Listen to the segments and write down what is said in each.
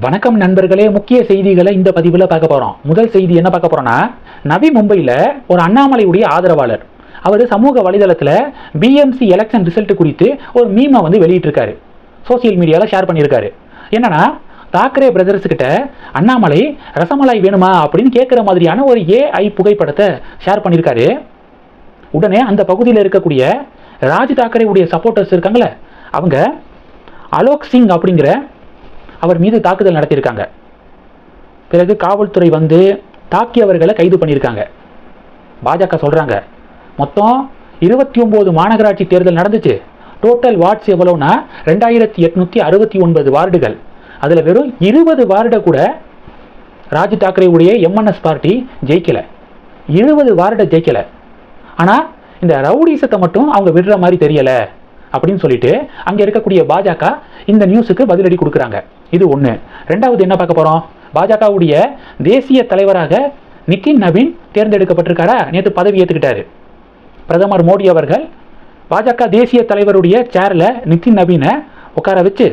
வணக்கம் நண்பர்களே, முக்கிய செய்திகளை இந்த பதிவில் பார்க்க போகிறோம். முதல் செய்தி என்ன பார்க்க போகிறோன்னா, நவி மும்பையில் ஒரு அண்ணாமலையுடைய ஆதரவாளர் அவர் சமூக வலைதளத்தில் பிஎம்சி எலெக்ஷன் ரிசல்ட் குறித்து ஒரு மீமை வெளியிட்டிருக்காரு. சோசியல் மீடியாவில் ஷேர் பண்ணியிருக்காரு. என்னன்னா, தாக்கரே பிரதர்ஸ் கிட்ட அண்ணாமலை ரசமலாய் வேணுமா அப்படின்னு கேட்குற மாதிரியான ஒரு ஏஐ புகைப்படத்தை ஷேர் பண்ணியிருக்காரு. உடனே அந்த பகுதியில் இருக்கக்கூடிய ராஜ் தாக்கரே உடைய சப்போர்ட்டர்ஸ் இருக்காங்களே, அவங்க அலோக் சிங் அப்படிங்கிற அவர் மீது தாக்குதல் நடத்தியிருக்காங்க. பிறகு காவல்துறை தாக்கியவர்களை கைது பண்ணியிருக்காங்க. பாஜக சொல்றாங்க, மொத்தம் 29 மாநகராட்சி தேர்தல் நடந்துச்சு. டோட்டல் வார்ட்ஸ் எவ்வளவுனா 2869 வார்டுகள். அதில் வெறும் 20 வார்டை கூட ராஜ் தாக்கரே உடைய எம்என்எஸ் பார்ட்டி ஜெயிக்கல. 20 வார்டை ஜெயிக்கல. ஆனால் இந்த ரவுடிசத்தை மட்டும் அவங்க விடுற மாதிரி தெரியல அப்படின்னு சொல்லிட்டு அங்கே இருக்கக்கூடிய பாஜக இந்த நியூஸுக்கு பதிலடி கொடுக்குறாங்க. இது ஒன்று. ரெண்டாவது என்ன பார்க்க போகிறோம், பாஜகவுடைய தேசிய தலைவராக நிதின் நவீன் தேர்ந்தெடுக்கப்பட்டிருக்காரா. நேற்று பதவி ஏற்றுக்கிட்டாரு. பிரதமர் மோடி அவர்கள் பாஜக தேசிய தலைவருடைய சேரில் நிதின் நவீனை உட்கார வச்சு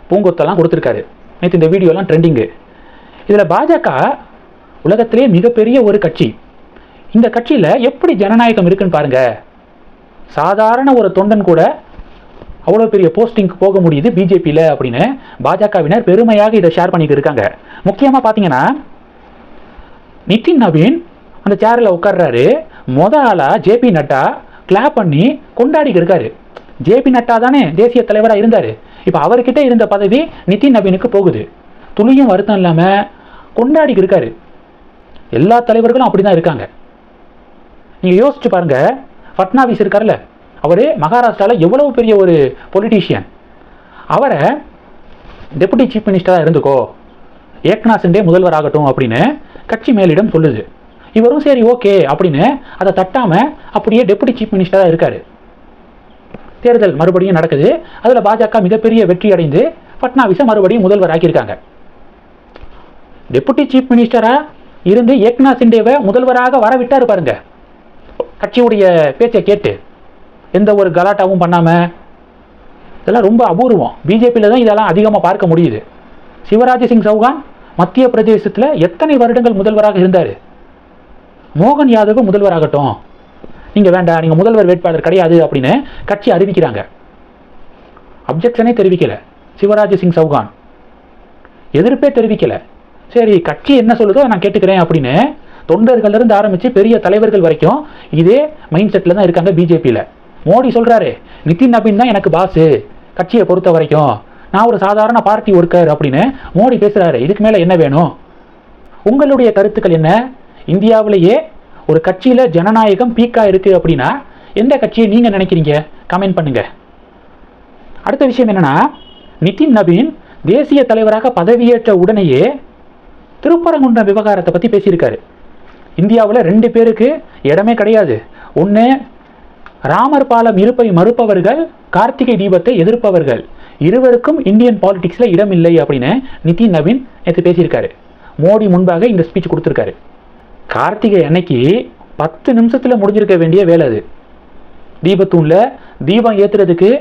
பூங்கொத்தெல்லாம் கொடுத்துருக்காரு. நேற்று இந்த வீடியோலாம் ட்ரெண்டிங்கு. இதில் பாஜக உலகத்திலே மிகப்பெரிய ஒரு கட்சி. இந்த கட்சியில் எப்படி ஜனநாயகம் இருக்குன்னு பாருங்க. சாதாரண ஒரு தொண்டன் கூட அவ்வளோ பெரிய போஸ்டிங்க்கு போக முடியுது பிஜேபியில் அப்படின்னு பாஜகவினர் பெருமையாக இதை ஷேர் பண்ணிட்டு இருக்காங்க. முக்கியமாக பார்த்தீங்கன்னா, நிதின் நவீன் அந்த சேரில் உட்கார்றாரு. ஆளா ஜேபி நட்டா கிளாப் பண்ணி கொண்டாடி இருக்காரு. ஜேபி நட்டா தானே தேசிய தலைவராக இருந்தார். இப்போ அவர்கிட்ட இருந்த பதவி நிதின் நவீனுக்கு போகுது. துளியும் வருத்தம் இல்லாமல் கொண்டாடி இருக்காரு. எல்லா தலைவர்களும் அப்படி தான் இருக்காங்க. நீங்கள் யோசிச்சு பாருங்க, ஃபட்னாவிஸ் இருக்கார்ல, அவர் மகாராஷ்டிராவில் எவ்வளவு பெரிய ஒரு பொலிட்டீஷியன். அவரை டெபுட்டி சீஃப் மினிஸ்டராக இருந்துக்கோ, ஏக்நாத் சிண்டே முதல்வர் ஆகட்டும் அப்படின்னு கட்சி மேலிடம் சொல்லுது. இவரும் சரி ஓகே அப்படின்னு அதை தட்டாமல் அப்படியே டெபுட்டி சீஃப் மினிஸ்டராக இருக்கார். தேர்தல் மறுபடியும் நடக்குது. அதில் பாஜக மிகப்பெரிய வெற்றி அடைந்து ஃபட்னாவிஸை மறுபடியும் முதல்வர் ஆக்கியிருக்காங்க. டெபுட்டி சீஃப் மினிஸ்டராக இருந்து ஏக்நாத் சிண்டேவை முதல்வராக வரவிட்டார் பாருங்க. கட்சியுடைய பேச்சை கேட்டு எந்த ஒரு கலாட்டாவும் பண்ணாமல். இதெல்லாம் ரொம்ப அபூர்வம். பிஜேபியில் தான் இதெல்லாம் அதிகமாக பார்க்க முடியுது. சிவராஜ் சிங் சௌகான் மத்திய பிரதேசத்தில் எத்தனை வருடங்கள் முதல்வராக இருந்தார். மோகன் யாதவ் முதல்வர் ஆகட்டும், நீங்கள் வேண்டாம், நீங்கள் முதல்வர் வேட்பாளர் கிடையாது அப்படின்னு கட்சி அறிவிக்கிறாங்க. அப்ஜெக்ஷனே தெரிவிக்கலை சிவராஜ் சிங் சௌகான், எதிர்ப்பே தெரிவிக்கலை. சரி, கட்சி என்ன சொல்லுதோ நான் கேட்டுக்கிறேன் அப்படின்னு தொண்டர்களிலிருந்து ஆரம்பித்து பெரிய தலைவர்கள் வரைக்கும் இதே மைண்ட் செட்டில் தான் இருக்காங்க பிஜேபியில். மோடி சொல்கிறாரு, நிதின் நவீன் தான் எனக்கு பாஸு கட்சியை பொறுத்த வரைக்கும், நான் ஒரு சாதாரண பார்ட்டி ஒர்க்கர் அப்படின்னு மோடி பேசுகிறாரு. இதுக்கு மேலே என்ன வேணும்? உங்களுடைய கருத்துக்கள் என்ன? இந்தியாவிலேயே ஒரு கட்சியில் ஜனநாயகம் பீக்காக இருக்குது அப்படின்னா எந்த கட்சியை நீங்கள் நினைக்கிறீங்க? கமெண்ட் பண்ணுங்க. அடுத்த விஷயம் என்னென்னா, நிதின் நவீன் தேசிய தலைவராக பதவியேற்ற உடனேயே திருப்பரங்குன்றம் விவகாரத்தை பற்றி பேசியிருக்காரு. இந்தியாவில் 2 பேருக்கு இடமே கிடையாது. ஒன்று ராமர் பாலம் இருப்பை மறுப்பவர்கள், கார்த்திகை தீபத்தை எதிர்ப்பவர்கள். இருவருக்கும் இந்தியன் பாலிடிக்ஸில் இடம் இல்லை அப்படின்னு நிதின் நவீன் நேற்று பேசியிருக்காரு. மோடி முன்பாக இந்த ஸ்பீச் கொடுத்துருக்காரு. கார்த்திகை அன்னைக்கு 10 நிமிஷத்தில் முடிஞ்சிருக்க வேண்டிய வேலை அது. தீபத்தூணில் தீபம் ஏற்றுறதுக்கு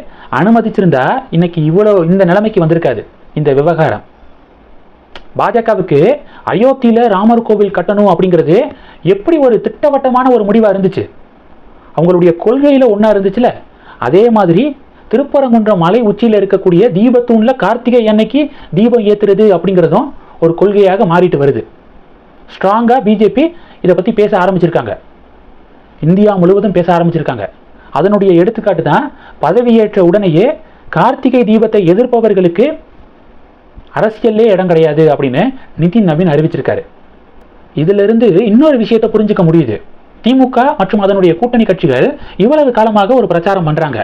அனுமதிச்சிருந்தா இன்னைக்கு இந்த நிலைமைக்கு வந்திருக்காது இந்த விவகாரம். பாஜகவுக்கு அயோத்தியில் ராமர் கோவில் கட்டணும் அப்படிங்கிறது எப்படி ஒரு திட்டவட்டமான ஒரு முடிவாக இருந்துச்சு. அவங்களுடைய கொள்கையில் ஒன்றா இருந்துச்சுல, அதே மாதிரி திருப்பரங்குன்றம் மலை உச்சியில் இருக்கக்கூடிய தீபத்தூணில் கார்த்திகை அன்னைக்கு தீபம் ஏற்றுறது அப்படிங்கிறதும் ஒரு கொள்கையாக மாறிட்டு வருது. ஸ்ட்ராங்காக பிஜேபி இதை பற்றி பேச ஆரம்பிச்சிருக்காங்க. இந்தியா முழுவதும் பேச ஆரம்பிச்சிருக்காங்க. அதனுடைய எடுத்துக்காட்டு தான் பதவியேற்ற உடனேயே கார்த்திகை தீபத்தை எதிர்ப்பவர்களுக்கு அரசியல்லே இடம் கிடையாது அப்படின்னு நிதின் நவீன் அறிவிச்சிருக்காரு. இதிலிருந்து இன்னொரு விஷயத்தை புரிஞ்சுக்க முடியுது. திமுக மற்றும் அதனுடைய கூட்டணி கட்சிகள் இவ்வளவு காலமாக ஒரு பிரச்சாரம் பண்றாங்க.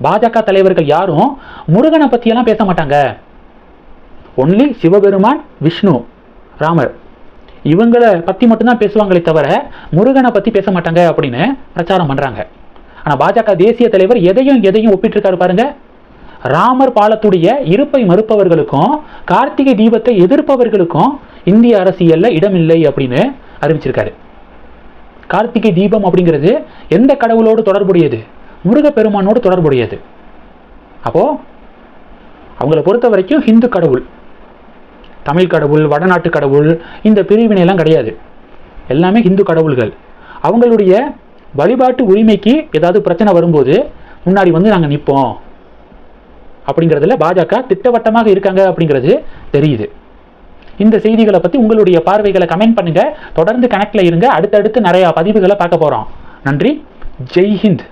பாஜக தலைவர்கள் யாரும் முருகனை பற்றியெல்லாம் பேச மாட்டாங்க. ஒன்லி சிவபெருமான், விஷ்ணு, ராமர் இவங்களை பற்றி மட்டும்தான் பேசுவாங்களே தவிர முருகனை பற்றி பேச மாட்டாங்க அப்படின்னு பிரச்சாரம் பண்றாங்க. ஆனால் பாஜக தேசிய தலைவர் எதையும் ஒப்பிட்டிருக்காரு பாருங்க. ராமர் பாலத்துடைய இருப்பை மறுப்பவர்களுக்கும் கார்த்திகை தீபத்தை எதிர்ப்பவர்களுக்கும் இந்திய அரசியலில் இடமில்லை அப்படின்னு அறிவிச்சிருக்காரு. கார்த்திகை தீபம் அப்படிங்கிறது எந்த கடவுளோடு தொடர்புடையது? முருகப்பெருமானோடு தொடர்புடையது. அப்போ அவங்கள பொறுத்த வரைக்கும் ஹிந்து கடவுள். தமிழ் கடவுள், வடநாட்டு கடவுள், இந்த பிரிவினையெல்லாம் கிடையாது. எல்லாமே இந்து கடவுள்கள். அவங்களுடைய வழிபாட்டு உரிமைக்கு ஏதாவது பிரச்சனை வரும்போது முன்னாடி வந்து நாங்கள் நிற்போம் அப்படிங்கிறதுல பாஜக திட்டவட்டமாக இருக்காங்க அப்படிங்கிறது தெரியுது. இந்த செய்திகளை பற்றி உங்களுடைய பார்வைகளை கமெண்ட் பண்ணுங்க. தொடர்ந்து கனெக்ட்ல இருங்க. அடுத்தடுத்து நிறைய பதிவுகளை பார்க்க போறோம். நன்றி. ஜெய் ஹிந்த்.